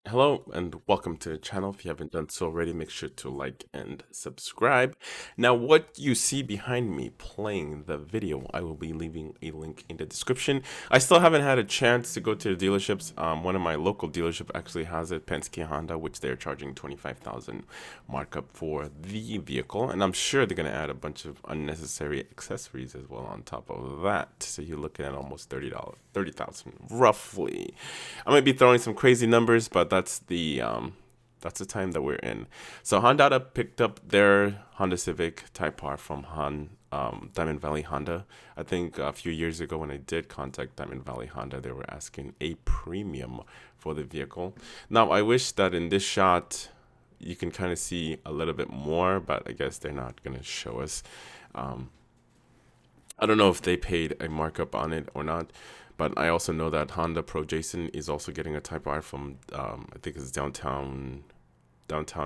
Hello and welcome to the channel. If you haven't done so already, make sure to like and subscribe. Now, what you see behind me playing the video, I will be leaving a link in the description. I still haven't had a chance to go to the dealerships. One of my local dealership actually has it, Penske Honda, which they're charging 25,000 markup for the vehicle, and I'm sure they're gonna add a bunch of unnecessary accessories as well on top of that. So you're looking at almost $30, 30,000 roughly. I might be throwing some crazy numbers, but that's the time that we're in. So Hondata picked up their Honda Civic Type R from Diamond Valley Honda. I think a few years ago when I did contact Diamond Valley Honda, they were asking a premium for the vehicle. Now I wish that in this shot you can kind of see a little bit more, but I guess they're not gonna show us. Um, I don't know if they paid a markup on it or not, but I also know that Honda Pro Jason is also getting a Type R from I think it's downtown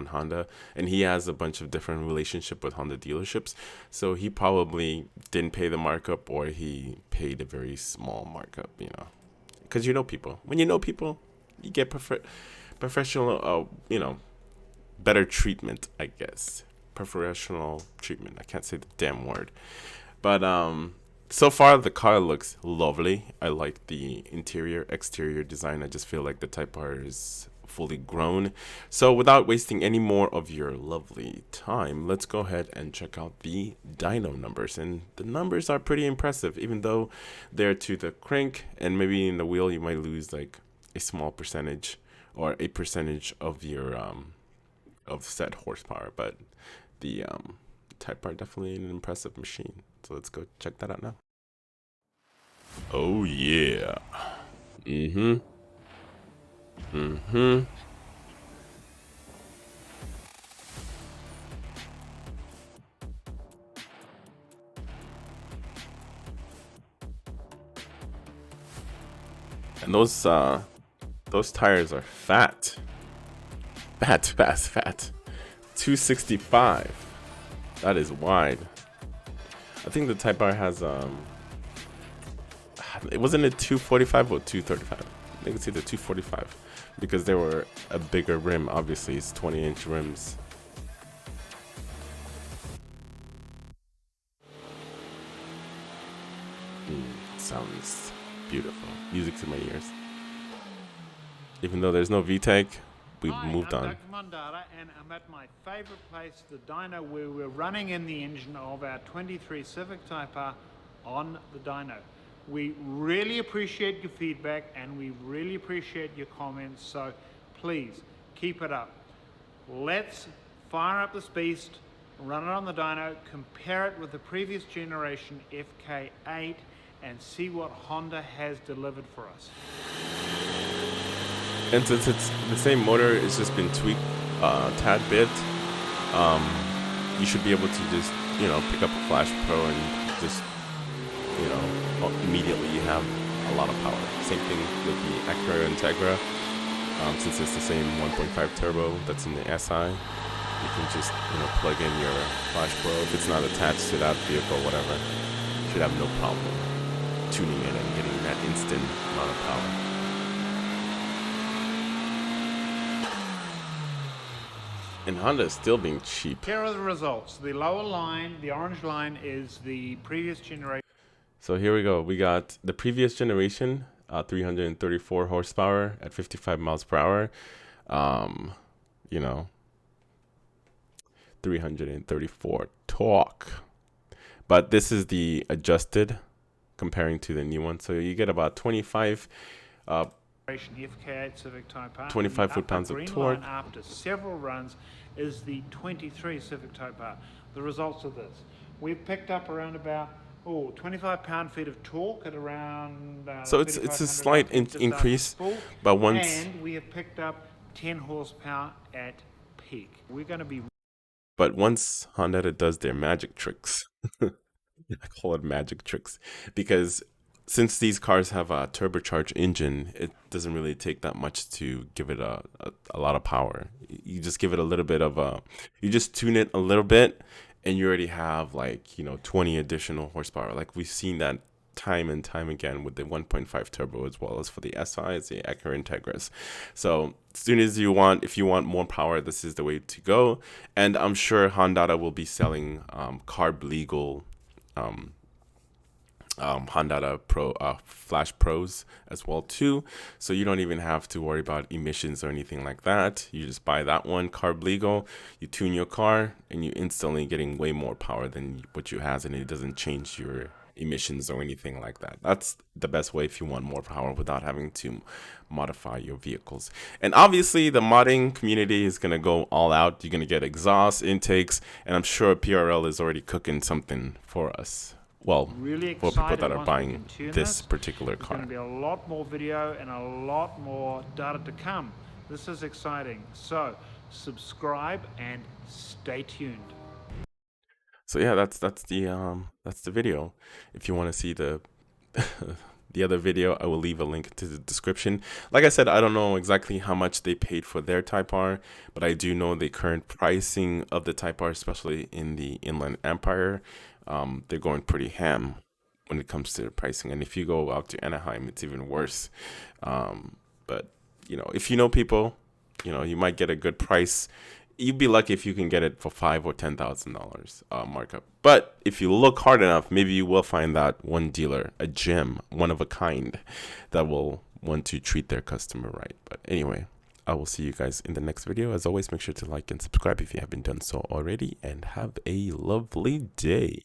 Honda, and he has a bunch of different relationship with Honda dealerships. So he probably didn't pay the markup, or he paid a very small markup. Because you know people. When you know people, you get professional. Better treatment, I guess. Professional treatment. I can't say the damn word. But so far the car looks lovely. I like the interior, exterior design. I just feel like the Type R is fully grown. So without wasting any more of your lovely time, let's go ahead and check out the dyno numbers. And the numbers are pretty impressive, even though they're to the crank and maybe in the wheel you might lose like a small percentage or a percentage of your of set horsepower. But the Type R definitely an impressive machine. So let's go check that out now. Oh yeah. Mm-hmm. Mm-hmm. And those tires are fat. Fat, fat, fat. 265. That is wide. I think the Type R has it wasn't a 245 or 235. I think it's either 245 because they were a bigger rim. Obviously, it's 20-inch rims. Sounds beautiful. Music to my ears. Even though there's no VTEC, we've moved on. I'm Hondata, and I'm at my favorite place, the dyno, where we're running in the engine of our 23 Civic Type R on the dyno. We really appreciate your feedback and we really appreciate your comments, so please keep it up. Let's fire up this beast, run it on the dyno, compare it with the previous generation FK8 and see what Honda has delivered for us. And since it's the same motor, it's just been tweaked a tad bit. You should be able to just, pick up a Flash Pro and just, immediately you have a lot of power. Same thing with the Acura Integra. Since it's the same 1.5 turbo that's in the SI, you can just, plug in your Flash Pro. If it's not attached to that vehicle, whatever, you should have no problem tuning it and getting that instant amount of power. And Honda is still being cheap. Here are the results. The lower line, the orange line, is the previous generation. So here we go. We got the previous generation, 334 horsepower at 55 miles per hour. 334 torque. But this is the adjusted comparing to the new one. So you get about 25 FK8 Civic Type R. 25 foot-pounds of torque. After several runs is the 23 Civic Type R. The results of this. We've picked up around about 25 pound-feet of torque at around so it's a slight increase, but once and we have picked up 10 horsepower at peak. We're going to be Honda does their magic tricks. I call it magic tricks because since these cars have a turbocharged engine, it doesn't really take that much to give it a lot of power. You just give it a little bit of you just tune it a little bit and you already have 20 additional horsepower. Like we've seen that time and time again with the 1.5 turbo, as well as for the SIs, the Acura Integras. So as soon as you want, if you want more power, this is the way to go. And I'm sure Hondata will be selling carb legal Hondata Pro Flash Pros as well too, so you don't even have to worry about emissions or anything like that. You just buy that one, carb legal, you tune your car, and you instantly getting way more power than what you has, and it doesn't change your emissions or anything like that. That's the best way if you want more power without having to modify your vehicles. And obviously the modding community is going to go all out. You're going to get exhaust intakes, and I'm sure PRL is already cooking something for us, well, Really for people excited that are once we buying can tune this particular There's going car. to be a lot more video and a lot more data to come. This is exciting. So subscribe and stay tuned. So yeah, that's the video. If you want to see the the other video, I will leave a link to the description. Like I said, I don't know exactly how much they paid for their Type R, but I do know the current pricing of the Type R, especially in the Inland Empire. They're going pretty ham when it comes to the pricing. And if you go out to Anaheim, it's even worse. But you know, if you know people, you know, you might get a good price. You'd be lucky if you can get it for $5,000 or $10,000 markup. But if you look hard enough, maybe you will find that one dealer, a gem, one of a kind, that will want to treat their customer right. But anyway, I will see you guys in the next video. As always, make sure to like and subscribe if you haven't done so already, and have a lovely day.